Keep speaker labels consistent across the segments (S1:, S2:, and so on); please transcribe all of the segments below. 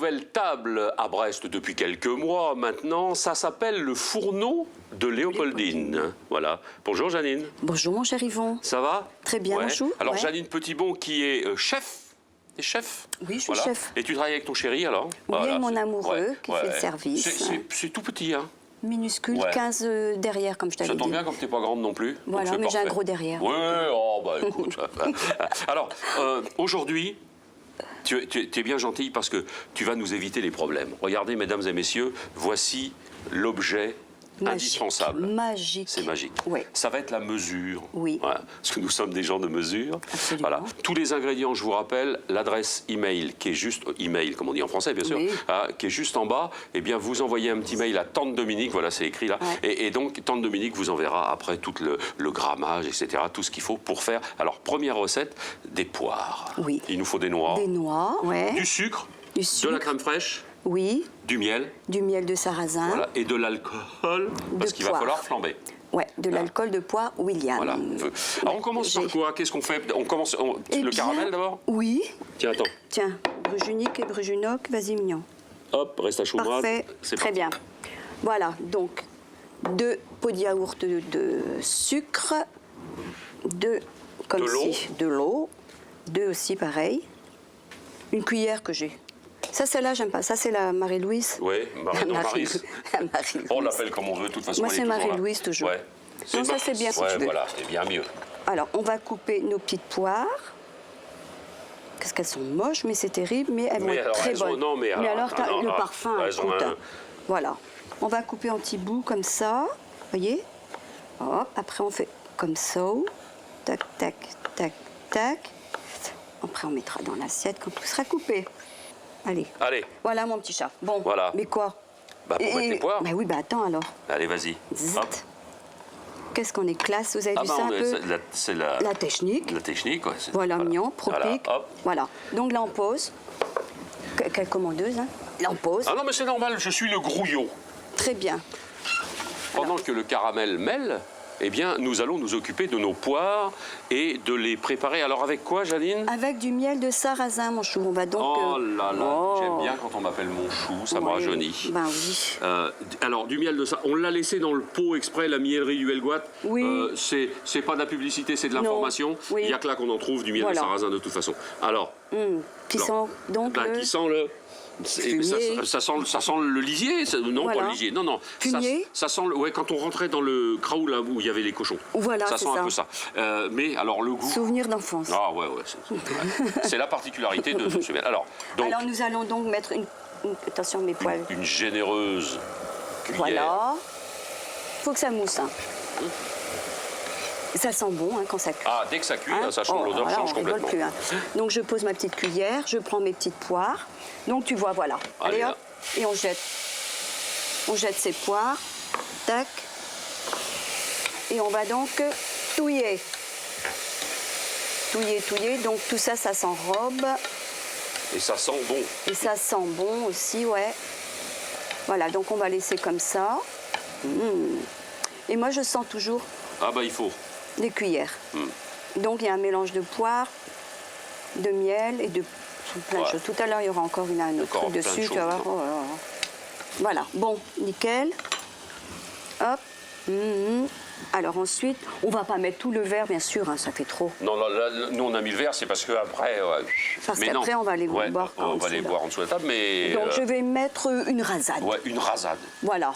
S1: nouvelle table à Brest depuis quelques mois maintenant. Ça s'appelle le fourneau de Léopoldine. Voilà. Bonjour Janine.
S2: Bonjour mon cher Yvon.
S1: Ça va?
S2: Très bien, bonjour.
S1: Alors
S2: ouais.
S1: Janine Petitbon qui est chef. T'es chef?
S2: Oui, je suis chef.
S1: Et tu travailles avec ton chéri alors?
S2: Oui, voilà, mon amoureux qui fait le service.
S1: C'est tout petit, hein?
S2: Minuscule, 15 derrière, comme je t'avais dit.
S1: Ça tombe bien comme t'es pas grande non plus.
S2: Voilà, mais j'ai un gros derrière.
S1: Oui, oh bah écoute. Alors, aujourd'hui, tu es bien gentille parce que tu vas nous éviter les problèmes. Regardez, mesdames et messieurs, voici l'objet indispensable.
S2: Magique.
S1: C'est magique.
S2: Oui.
S1: Ça va être la mesure.
S2: Oui.
S1: Voilà, parce que nous sommes des gens de mesure.
S2: Absolument.
S1: Voilà. Tous les ingrédients, je vous rappelle, l'adresse email qui est juste email, comme on dit en français, bien sûr,
S2: oui.
S1: Qui est juste en bas. Eh bien, vous envoyez un petit mail à Tante Dominique. Voilà, c'est écrit là.
S2: Ouais.
S1: Et donc, Tante Dominique vous enverra après tout le grammage, etc., tout ce qu'il faut pour faire. Alors, première recette, des poires.
S2: Oui.
S1: Il nous faut des noix.
S2: Des noix, ouais.
S1: Du sucre.
S2: Du sucre.
S1: De la crème fraîche.
S2: Oui.
S1: Du miel.
S2: Du miel de sarrasin.
S1: Voilà, et de l'alcool, parce qu'il va falloir flamber.
S2: Ouais, de l'alcool de poire William.
S1: Voilà. Alors on commence par quoi? Qu'est-ce qu'on fait? On commence le caramel d'abord?
S2: Oui.
S1: Tiens, attends.
S2: Tiens, Brujunique et Brujunoc, vas-y mignon.
S1: Hop, reste à chaud.
S2: Parfait, très bien. Voilà, donc 2 pots de yaourt de sucre, 2 comme ci, de l'eau, 2 aussi pareil, une cuillère que j'ai. Ça, celle-là, j'aime pas. Ça, c'est la Marie-Louise.
S1: Oui, Marie-Louise. On l'appelle comme on veut, de toute façon.
S2: Moi, c'est Marie-Louise, toujours.
S1: Ouais.
S2: Non, ça, c'est bien, si tu veux.
S1: Voilà, c'est bien mieux.
S2: Alors, on va couper nos petites poires. Qu'est-ce qu'elles sont moches, mais c'est terrible, mais elles vont être très bonnes.
S1: Non, mais alors,
S2: le parfum, écoute. Voilà. On va couper en petits bouts, comme ça. Voyez? Hop, après, on fait comme ça. Tac, tac, tac, tac. Après, on mettra dans l'assiette quand tout sera coupé. Allez.
S1: Allez. Voilà
S2: mon petit chat. Bon,
S1: voilà.
S2: Mais quoi?
S1: Bah pour mettre les poires.
S2: Bah oui, bah attends alors.
S1: Allez, vas-y.
S2: Qu'est-ce qu'on est classe, vous avez vu ça un peu?
S1: C'est la
S2: technique.
S1: La technique, ouais.
S2: Voilà, mignon, propique.
S1: Voilà.
S2: Donc là, on pose. Quelle commandeuse, hein? Là, on pose.
S1: Ah non, mais c'est normal, je suis le grouillot.
S2: Très bien.
S1: Pendant que le caramel mêle, eh bien, nous allons nous occuper de nos poires et de les préparer. Alors, avec quoi, Janine?
S2: Avec du miel de sarrasin, mon chou. On va donc...
S1: Oh là là, j'aime bien quand on m'appelle mon chou, ça me rajeunit.
S2: Ben oui.
S1: Alors, du miel de sarrasin, on l'a laissé dans le pot exprès, la miellerie du Helgoat.
S2: Oui.
S1: C'est pas de la publicité, c'est de l'information.
S2: Oui.
S1: Il n'y a que là qu'on en trouve du miel de sarrasin, de toute façon. Alors...
S2: Qui sent donc
S1: qui sent le... Ça sent le lisier, non pas le lisier, non.
S2: Fumier.
S1: Ça sent, ouais, quand on rentrait dans le craou là où il y avait les cochons.
S2: Voilà,
S1: ça sent un peu ça. Mais alors le goût.
S2: Souvenir d'enfance.
S1: Ah ouais, c'est la particularité de ce miel. Alors
S2: nous allons donc mettre attention mes poils.
S1: Une généreuse cuillère.
S2: Voilà. Faut que ça mousse. Hein. Ça sent bon quand ça cuit.
S1: Ah, dès que ça cuit, ça change, l'odeur change complètement.
S2: Plus, hein. Donc je pose ma petite cuillère, je prends mes petites poires. Donc tu vois, voilà. Allez hop, et on jette. On jette ces poires. Tac. Et on va donc touiller. Touiller. Donc tout ça, ça s'enrobe.
S1: Et ça sent bon.
S2: Et ça sent bon aussi, ouais. Voilà, donc on va laisser comme ça. Et moi, je sens toujours...
S1: Ah bah il faut.
S2: Des cuillères. Donc il y a un mélange de poire, de miel et de plein de choses. Tout à l'heure, il y aura encore un autre truc dessus. Tu vas voir. Voilà, bon, nickel. Hop. Alors ensuite, on va pas mettre tout le verre, bien sûr, hein, ça fait trop.
S1: Non, là, nous on a mis le verre, c'est parce qu'après...
S2: parce qu'après, on va les boire
S1: on va les boire en dessous de la table, mais...
S2: Donc je vais mettre une rasade.
S1: Ouais, une rasade.
S2: Voilà.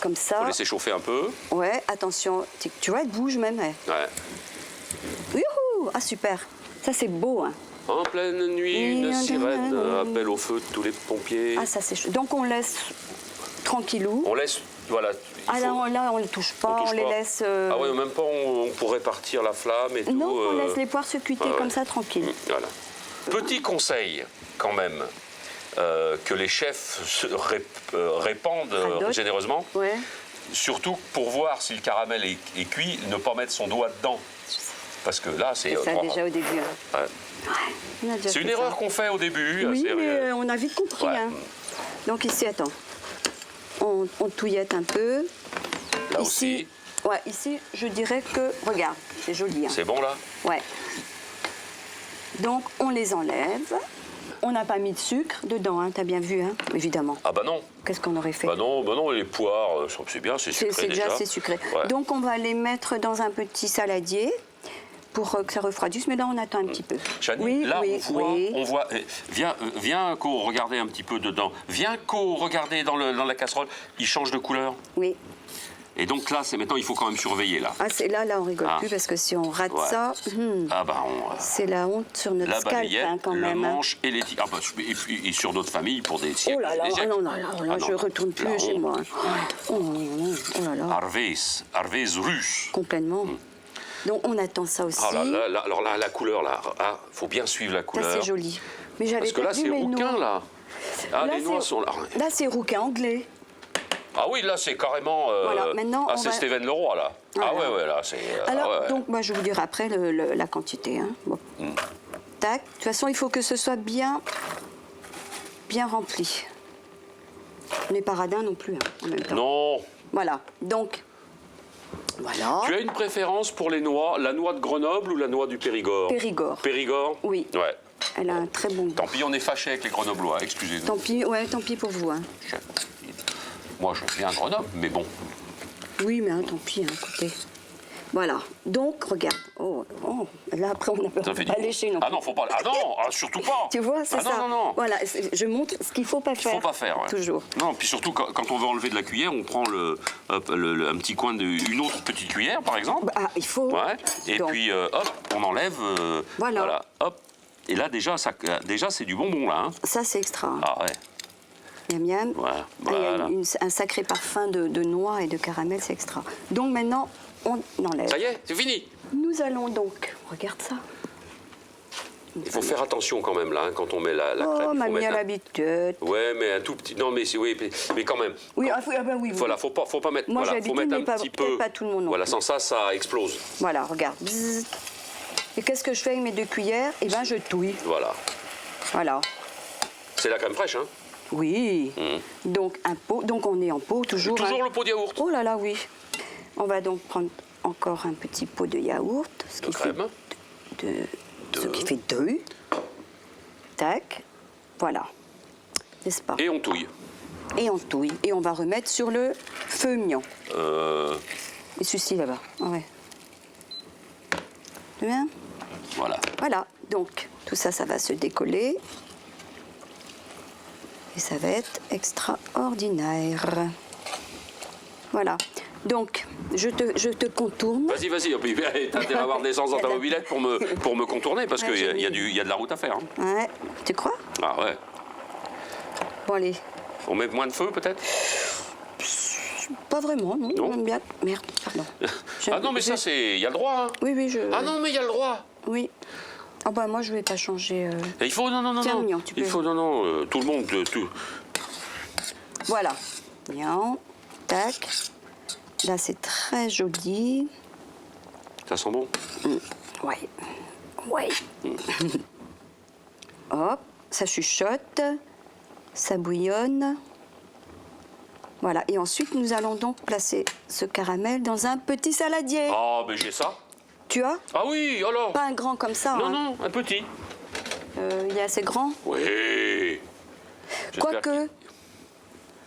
S2: Comme ça.
S1: Faut laisser chauffer un peu.
S2: Ouais, attention. Tu vois, elle bouge même. Ouais. Youhou! Ah, super. Ça, c'est beau. Hein.
S1: En pleine nuit, une sirène appelle au feu de tous les pompiers.
S2: Ah, ça, c'est chaud. Donc, on laisse tranquillou.
S1: On laisse, voilà.
S2: Là, on ne les touche pas, on les laisse...
S1: Ah ouais, même pas, on pourrait partir la flamme et tout.
S2: Non, on laisse les poires se cuiter comme ça, tranquille.
S1: Voilà. Petit conseil, quand même. Que les chefs répandent généreusement.
S2: Ouais.
S1: Surtout pour voir si le caramel est cuit, ne pas mettre son doigt dedans. Parce que là, c'est...
S2: ça déjà au début. Hein.
S1: C'est une erreur qu'on fait au début.
S2: Oui, mais on a vite compris. Hein. Donc ici, attends. On touillette un peu.
S1: Là
S2: ici,
S1: aussi.
S2: Ici, je dirais que... Regarde, c'est joli. Hein.
S1: C'est bon, là?
S2: Ouais. Donc, on les enlève. On n'a pas mis de sucre dedans, hein, t'as bien vu, hein, évidemment.
S1: Ah bah non.
S2: Qu'est-ce qu'on aurait fait?
S1: Bah non, les poires, c'est bien, c'est sucré
S2: C'est
S1: déjà.
S2: C'est sucré.
S1: Ouais.
S2: Donc on va les mettre dans un petit saladier pour que ça refroidisse, mais là on attend un petit peu.
S1: Chani, là on voit, viens Co, regarder un petit peu dedans. Viens Co, regarder dans la casserole, il change de couleur.
S2: Oui.
S1: Et donc là, maintenant, il faut quand même surveiller là.
S2: Ah, là on rigole plus parce que si on rate ça, c'est la honte sur notre scalp hein, quand même.
S1: Le manche et les tigres. Ah bah, et sur notre famille pour des siècles.
S2: Oh là là, je ne retourne plus chez moi. Oh là là.
S1: Harvey's russe.
S2: Complètement. Donc on attend ça aussi.
S1: Ah là, alors là, la couleur là, faut bien suivre la couleur.
S2: Là c'est joli. Mais j'avais
S1: parce que là c'est rouquin là. Ah les noix sont là.
S2: Là c'est rouquin anglais.
S1: Ah oui, là, c'est carrément...
S2: voilà, maintenant,
S1: c'est Steven Leroy, là.
S2: Voilà.
S1: Ah ouais, là, c'est...
S2: Alors, donc, moi, je vais vous dire après la quantité. Hein. Bon. Tac. De toute façon, il faut que ce soit bien rempli. On n'est pas radin non plus, hein, en même temps.
S1: Non.
S2: Voilà. Donc, voilà.
S1: Tu as une préférence pour les noix, la noix de Grenoble ou la noix du Périgord?
S2: Périgord.
S1: Périgord?
S2: Oui.
S1: Ouais.
S2: Elle a un très bon goût.
S1: Tant pis, on est fâchés avec les Grenoblois, excusez-nous.
S2: Tant pis pour vous. Hein.
S1: Moi, je viens à Grenoble, mais bon.
S2: Oui, mais tant pis, hein, écoutez. Voilà. Donc, regarde. Oh, là, après, on n'a pas léché non plus.
S1: Ah non, faut pas. Ah non, surtout pas.
S2: Tu vois, c'est ça.
S1: Non.
S2: Voilà, je montre ce qu'il ne faut pas faire.
S1: Il ne faut pas faire, ouais.
S2: Toujours.
S1: Non, puis surtout, quand on veut enlever de la cuillère, on prend un petit coin une autre petite cuillère, par exemple.
S2: Ah, il faut.
S1: Ouais. Et donc, puis, hop, on enlève. Voilà. Hop. Et là, déjà, c'est du bonbon, là. Hein.
S2: Ça, c'est extra.
S1: Ah ouais.
S2: Miam, miam.
S1: Voilà.
S2: Il y a un sacré parfum de noix et de caramel, c'est extra. Donc maintenant, on enlève.
S1: Ça y est, c'est fini.
S2: Nous allons donc, regarde ça.
S1: Il faut faire attention quand même là, hein, quand on met la crème.
S2: Oh, mamie a l'habitude.
S1: Ouais, mais un tout petit. Non, mais mais quand même.
S2: Oui, oui.
S1: Voilà, faut pas mettre.
S2: Moi,
S1: voilà, faut mettre un petit peu.
S2: Pas tout le monde.
S1: Voilà, sans ça explose.
S2: Voilà, regarde. Bzzz. Et qu'est-ce que je fais avec mes 2 cuillères? Eh ben, je touille.
S1: Voilà.
S2: Voilà.
S1: C'est la crème fraîche, hein?
S2: Oui. Donc un pot. Donc on est en pot toujours.
S1: Toujours le pot de yaourt.
S2: Oh là là, oui. On va donc prendre encore un petit pot de yaourt. Ce qui fait 2. Tac. Voilà. N'est-ce pas?
S1: Et on touille.
S2: Et on touille. Et on va remettre sur le feu mignon. Et celui-ci là-bas. Ah ouais. C'est bien?
S1: Voilà.
S2: Voilà. Donc tout ça, ça va se décoller. Et ça va être extraordinaire. Voilà. Donc, je te contourne.
S1: Vas-y. T'as intérêt à avoir de l'essence dans ta mobilette pour me contourner, parce qu'il y a de la route à faire. Hein.
S2: Ouais. Tu crois?
S1: Ah ouais.
S2: Bon, allez.
S1: On met moins de feu, peut-être?
S2: Pas vraiment, non.
S1: Non.
S2: J'aime bien. Merde, pardon.
S1: Ah non, mais ça, c'est... Il y a le droit, hein.
S2: Oui,
S1: Ah non, mais il y a le droit.
S2: Oui. Ah bah moi je vais pas changer.
S1: Il faut non.
S2: Tiens, mignon, tu peux.
S1: Il faut tout le monde tout.
S2: Voilà. Bien. Tac. Là c'est très joli.
S1: Ça sent bon.
S2: Ouais. Hop, ça chuchote, ça bouillonne. Voilà. Et ensuite nous allons donc placer ce caramel dans un petit saladier.
S1: Ah mais j'ai ça.
S2: Tu as?
S1: Ah oui, alors.
S2: Pas un grand comme ça.
S1: Non, un petit.
S2: Il est assez grand?
S1: Oui.
S2: Quoique.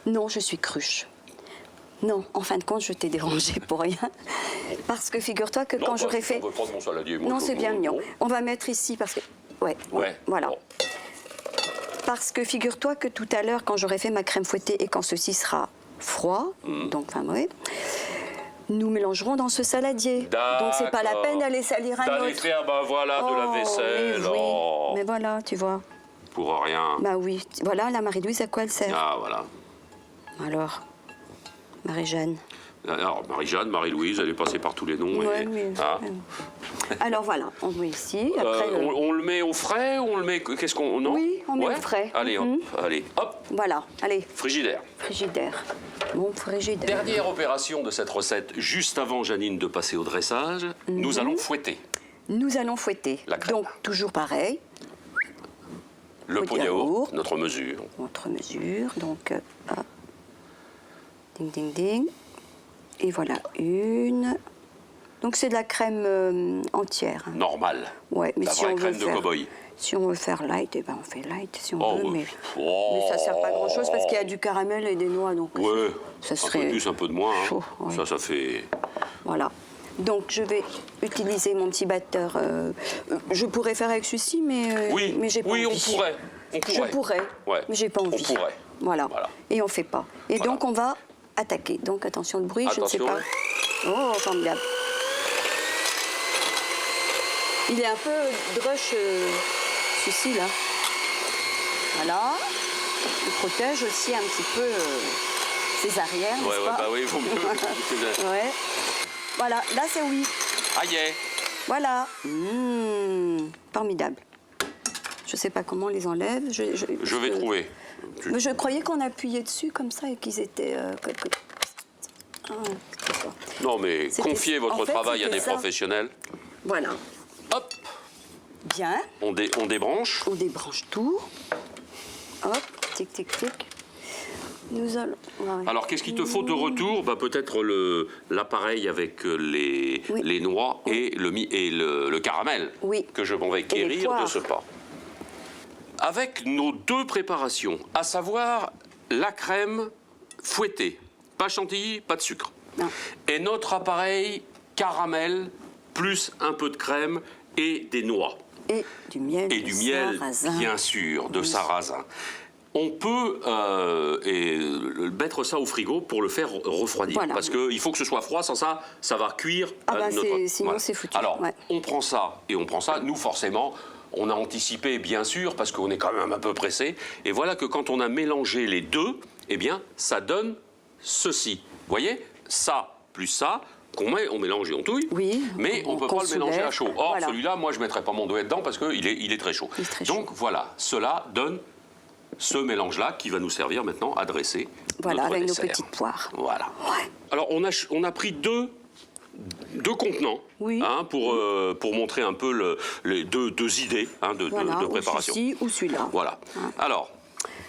S2: Non, je suis cruche. Non, en fin de compte, je t'ai dérangé pour rien. Parce que figure-toi que quand j'aurais fait.
S1: On va prendre mon saladier.
S2: Non, c'est bien mignon. On va mettre ici parce que. Ouais. Voilà. Bon. Parce que figure-toi que tout à l'heure, quand j'aurai fait ma crème fouettée et quand ceci sera froid, nous mélangerons dans ce saladier. Donc c'est pas la peine d'aller salir un autre.
S1: D'aller faire, de la vaisselle.
S2: Mais, oui. Mais voilà, tu vois.
S1: Pour rien.
S2: Bah oui. Voilà, la Marie-Louise, à quoi elle sert?
S1: Ah, voilà.
S2: Alors, Marie-Jeanne.
S1: Alors, Marie-Jeanne, Marie-Louise, elle est passée par tous les noms.
S2: Alors voilà, on met ici. Après,
S1: on le met au frais ou on le met... Qu'est-ce qu'on... Non?
S2: Oui, on met au frais.
S1: Allez, hop.
S2: Voilà, allez.
S1: Frigidaire.
S2: Mon frigidaire.
S1: Dernière opération de cette recette, juste avant, Janine, de passer au dressage, nous allons fouetter.
S2: La crème. Donc, toujours pareil.
S1: Le pot de yaourt, notre mesure.
S2: Donc, ding, ding, ding. Et voilà, 1, Donc c'est de la crème entière. Hein.
S1: Normale.
S2: Ouais, mais
S1: la
S2: si
S1: vraie
S2: on veut
S1: crème de
S2: faire,
S1: cow-boy.
S2: si on veut faire light, eh ben on fait light si on
S1: Oh,
S2: veut,
S1: ouais.
S2: mais ça sert pas à grand chose parce qu'il y a du caramel et des noix, donc
S1: Ouais,
S2: ça
S1: un
S2: serait
S1: peu plus, un peu de moins. Hein.
S2: chaud, ouais.
S1: Ça fait...
S2: Voilà. Donc je vais utiliser mon petit batteur. Je pourrais faire avec celui-ci, mais j'ai pas envie.
S1: On pourrait.
S2: Je pourrais,
S1: Ouais.
S2: mais j'ai pas envie.
S1: On pourrait.
S2: Voilà. Et on fait pas. Et
S1: Voilà.
S2: donc on va attaquer. Donc attention le bruit,
S1: Attention.
S2: je ne sais pas. Oh, formidable. Il est un peu drush, celui-ci là. Voilà. Il protège aussi un petit peu ses arrières, n'est-ce pas?
S1: Bah oui, il vaut mieux.
S2: Ouais. Voilà, là c'est oui.
S1: Aïe.
S2: Voilà. Formidable. Je ne sais pas comment on les enlève.
S1: Je vais trouver.
S2: Mais je croyais qu'on appuyait dessus comme ça et qu'ils étaient...
S1: Non, mais confiez votre
S2: en fait,
S1: travail à
S2: c'était
S1: des
S2: ça.
S1: professionnels.
S2: Voilà.
S1: Hop,
S2: Bien.
S1: on débranche.
S2: On débranche tout. Hop, tic, tic, tic. Nous allons... ouais.
S1: Alors, qu'est-ce qu'il te faut de retour? Peut-être l'appareil avec les noix et le caramel
S2: Oui.
S1: que je m'en vais quérir de
S2: poires.
S1: ce pas. Avec nos deux préparations, à savoir la crème fouettée, pas chantilly, pas de sucre,
S2: Non.
S1: et notre appareil caramel plus un peu de crème et des noix.
S2: Et du miel.
S1: Et
S2: de
S1: du miel,
S2: sarrasin.
S1: bien sûr, de
S2: Oui.
S1: sarrasin. On peut mettre ça au frigo pour le faire refroidir.
S2: Voilà.
S1: Parce qu'il faut que ce soit froid, sans ça, ça va cuire.
S2: sinon c'est foutu.
S1: Alors,
S2: Ouais.
S1: on prend ça et on prend ça. Nous, forcément, on a anticipé, bien sûr, parce qu'on est quand même un peu pressé. Et voilà que quand on a mélangé les deux, eh bien, ça donne ceci. Vous voyez, ça plus ça, on mélange et on touille,
S2: Oui,
S1: mais on ne peut
S2: qu'on
S1: pas le mélanger
S2: soulève.
S1: à chaud. Or,
S2: Voilà.
S1: celui-là, moi, je ne mettrai pas mon doigt dedans parce qu'il est très chaud.
S2: Il est très
S1: Donc, voilà, cela donne ce mélange-là qui va nous servir maintenant à dresser
S2: Voilà,
S1: notre
S2: avec
S1: dessert.
S2: nos petites poires.
S1: Voilà.
S2: Ouais.
S1: Alors, on a pris deux contenants
S2: Oui.
S1: pour montrer un peu les deux idées
S2: Voilà,
S1: de préparation.
S2: ou celui-ci ou celui-là.
S1: Voilà.
S2: Hein.
S1: Alors,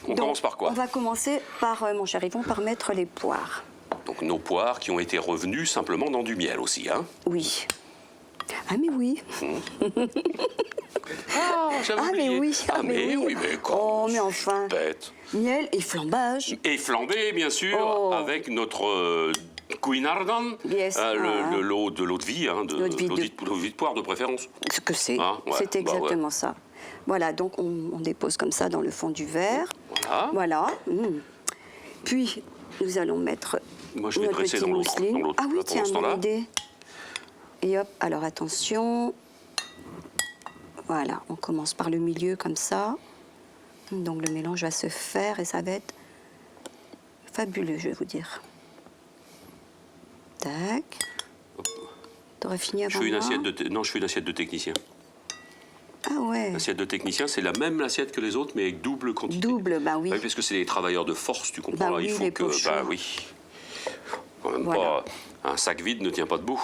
S1: on
S2: Donc,
S1: commence par quoi?
S2: On va commencer par, mon cher Yvon, par mettre les poires.
S1: Donc, nos poires qui ont été revenues simplement dans du miel aussi. Hein.
S2: Oui. Ah mais oui.
S1: Ah, j'avais
S2: Ah
S1: oublié.
S2: mais oui.
S1: Ah, mais oui, mais comment
S2: Oh mais enfin.
S1: bête.
S2: Miel et flambage.
S1: Et flambé, bien sûr,
S2: Oh.
S1: avec notre Guinardon,
S2: Yes.
S1: l'eau de vie, hein,
S2: L'eau de vie
S1: l'eau de vie de poire de préférence.
S2: Ce que c'est.
S1: Ah, ouais,
S2: C'est
S1: bah
S2: exactement ça. Voilà, donc on dépose comme ça dans le fond du verre.
S1: Voilà.
S2: Voilà. Puis nous allons mettre
S1: Moi, je vais
S2: notre
S1: dresser
S2: petit
S1: dans l'autre.
S2: mousseline. Ah oui,
S1: là, pour
S2: tiens,
S1: l'instant-là.
S2: bonne idée. Et hop, alors attention. Voilà, on commence par le milieu comme ça. Donc le mélange va se faire et ça va être fabuleux, je vais vous dire. Tac. T'aurais fini avant
S1: Je fais une
S2: moi
S1: assiette je fais une assiette de technicien.
S2: Ah ouais.
S1: L'assiette de technicien, c'est la même assiette que les autres, mais avec double quantité.
S2: Double, bah oui.
S1: Oui, parce que c'est des travailleurs de force, tu comprends.
S2: Bah
S1: là,
S2: oui,
S1: il faut
S2: les
S1: que.
S2: pochons.
S1: Bah oui. Quand même
S2: Voilà.
S1: pas. Un sac vide ne tient pas debout.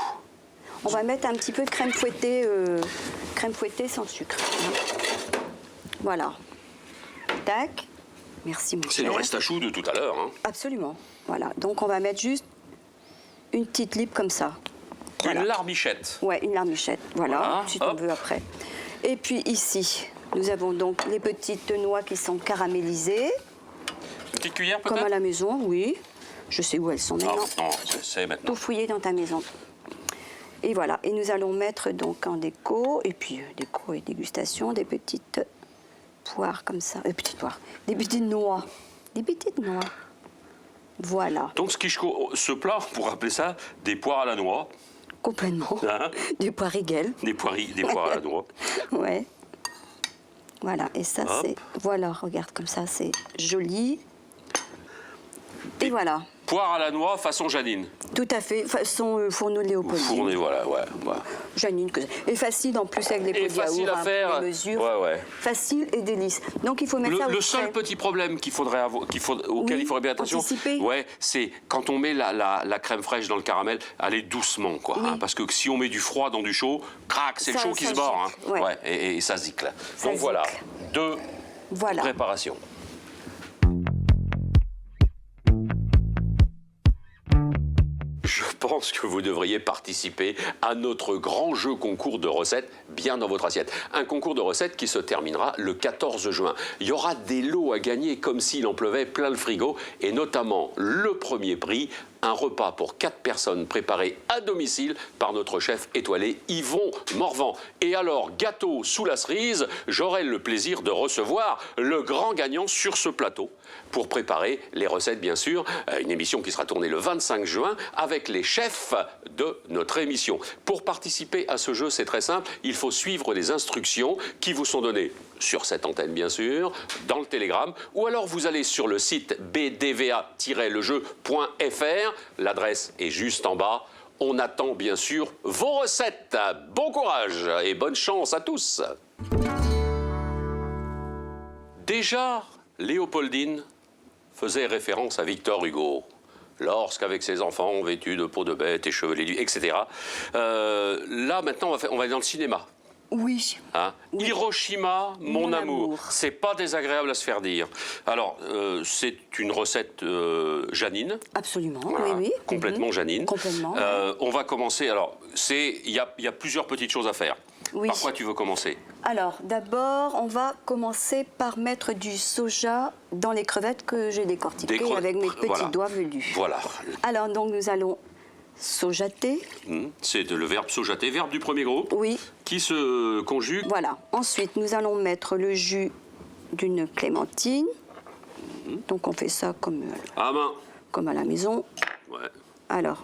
S2: On va mettre un petit peu de crème fouettée sans sucre. Hein. Voilà. Tac. Merci, mon
S1: C'est le
S2: cher.
S1: reste à choux de tout à l'heure. Hein.
S2: Absolument. Voilà. Donc, on va mettre juste une petite lippe comme ça. Voilà.
S1: Une larmichette.
S2: Ouais, une larmichette. Voilà,
S1: Voilà,
S2: si on
S1: hop.
S2: veut après. Et puis ici, nous avons donc les petites noix qui sont caramélisées,
S1: Petite cuillère
S2: comme à
S1: peut-être?
S2: la maison, oui. Je sais où elles sont
S1: Non,
S2: maintenant.
S1: non, c'est maintenant.
S2: Tout fouillé dans ta maison. Et voilà. Et nous allons mettre donc en déco, et puis déco et dégustation, des petites poires comme ça. Des petites poires. Des petites noix. Des petites noix. Voilà.
S1: Donc ce plat, on pourrait appeler ça des poires à la noix,
S2: Complètement.
S1: Hein?
S2: Des poires riguelles.
S1: des poires à la noix.
S2: Ouais. Voilà, et ça
S1: Hop.
S2: c'est... Voilà, regarde comme ça, c'est joli. Et voilà,
S1: Poires à la noix façon Janine.
S2: tout à fait, façon fourneau de Léopoldine.
S1: Fournées, voilà, ouais.
S2: Janine, et facile en plus avec les
S1: Et
S2: pots de
S1: facile
S2: yaourt,
S1: à
S2: hein,
S1: faire.
S2: pour les mesures.
S1: Ouais.
S2: Facile et délice. Donc il faut mettre ça au
S1: Le
S2: frais.
S1: seul petit problème qu'il faudrait avoir, auquel
S2: Oui,
S1: il faudrait bien attention,
S2: anticiper.
S1: ouais, c'est quand on met la crème fraîche dans le caramel, aller doucement, quoi.
S2: Oui.
S1: Hein, parce que si on met du froid dans du chaud, crac, c'est le
S2: Ça-
S1: chaud qui
S2: ça
S1: se mord.
S2: gicle, ouais.
S1: Et ça zicle.
S2: Ça
S1: Donc voilà,
S2: zicle.
S1: deux
S2: Voilà.
S1: préparations. Je pense que vous devriez participer à notre grand jeu concours de recettes bien dans votre assiette. Un concours de recettes qui se terminera le 14 juin. Il y aura des lots à gagner comme s'il en pleuvait plein le frigo et notamment le premier prix, un repas pour 4 personnes préparé à domicile par notre chef étoilé Yvon Morvan. Et alors, gâteau sous la cerise, j'aurai le plaisir de recevoir le grand gagnant sur ce plateau pour préparer les recettes, bien sûr. Une émission qui sera tournée le 25 juin avec les chefs de notre émission. Pour participer à ce jeu, c'est très simple. Il faut suivre les instructions qui vous sont données sur cette antenne, bien sûr, dans le Télégramme, ou alors vous allez sur le site bdva-lejeu.fr. L'adresse est juste en bas. On attend bien sûr vos recettes. Bon courage et bonne chance à tous. Déjà, Léopoldine faisait référence à Victor Hugo. Lorsqu'avec ses enfants vêtus de peau de bête et chevelés, etc. Là, maintenant, on va aller dans le cinéma.
S2: Oui.
S1: Hein? Oui. Hiroshima, mon amour. C'est pas désagréable à se faire dire. Alors, c'est une recette Janine.
S2: Absolument,
S1: voilà,
S2: oui.
S1: Complètement Janine.
S2: Complètement.
S1: On va commencer. Alors, il y a plusieurs petites choses à faire.
S2: Oui.
S1: Par quoi tu veux commencer?
S2: Alors, d'abord, on va commencer par mettre du soja dans les crevettes que j'ai décortiquées avec mes petits doigts velus. Voilà. Alors, donc, nous allons sojater.
S1: C'est le verbe sojater, verbe du premier groupe.
S2: Oui.
S1: Qui se conjugue.
S2: Voilà. Ensuite, nous allons mettre le jus d'une clémentine. Donc, on fait ça comme
S1: à main.
S2: Comme à la maison.
S1: Ouais.
S2: Alors,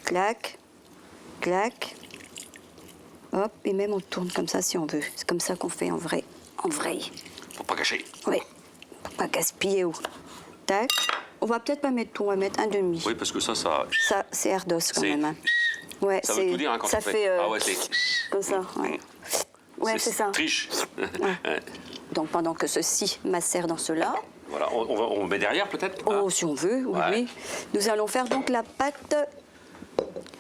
S2: clac, clac. Hop, et même on tourne comme ça si on veut. C'est comme ça qu'on fait en vrai. En vrai.
S1: Pour pas gâcher.
S2: Oui. Pour pas gaspiller. Tac. On va peut-être pas mettre tout, on va mettre un demi.
S1: Oui, parce que ça...
S2: Ça, c'est airdos quand même. Hein. Ouais,
S1: ça veut tout dire hein, quand
S2: ça
S1: on
S2: fait.
S1: Ah ouais, c'est...
S2: Comme ça, ouais. Ouais, c'est ça.
S1: Triche.
S2: Ouais. Donc pendant que ceci macère dans cela.
S1: Voilà, on met derrière peut-être.
S2: Oh, hein. Si on veut, oui, oui. Nous allons faire donc la pâte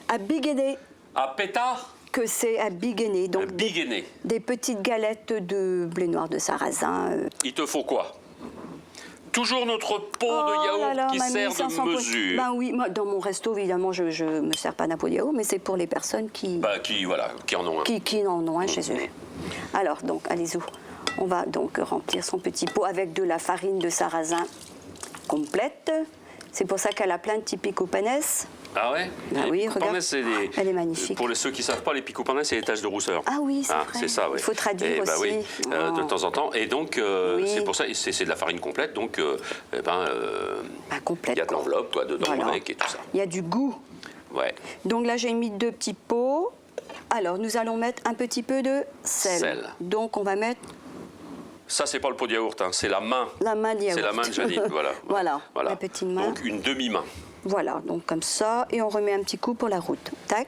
S2: à bigéné.
S1: À pétard?
S2: Que c'est à bigéné. Donc des petites galettes de blé noir de sarrasin.
S1: Il te faut quoi? Toujours notre pot de yaourt qui sert de mesure.
S2: Ben oui, moi, dans mon resto, évidemment, je ne me sers pas d'un pot de yaourt, mais c'est pour les personnes qui
S1: en ont un.
S2: Qui en ont un chez eux. Alors, donc, allez-y. On va donc remplir son petit pot avec de la farine de sarrasin complète. C'est pour ça qu'elle a plein de petits picopanes.
S1: Ah ouais?
S2: Ah oui, regarde. Elle est magnifique.
S1: Pour ceux qui ne savent pas, les picopanes, c'est les taches de rousseur.
S2: Ah oui, c'est vrai.
S1: C'est ça, oui.
S2: Il faut traduire aussi.
S1: Oui, de temps en temps. Et donc, c'est pour ça, c'est de la farine complète. Donc,
S2: complète,
S1: il y a de l'enveloppe, dedans, avec et tout ça.
S2: Il y a du goût.
S1: Ouais.
S2: Donc là, j'ai mis 2 petits pots. Alors, nous allons mettre un petit peu de sel. Donc, on va mettre...
S1: Ça, c'est pas le pot de yaourt, hein, c'est la main.
S2: La main de yaourt.
S1: C'est la main de Janine, voilà.
S2: Voilà, la petite main.
S1: Donc, une demi-main.
S2: Voilà, donc comme ça. Et on remet un petit coup pour la route. Tac.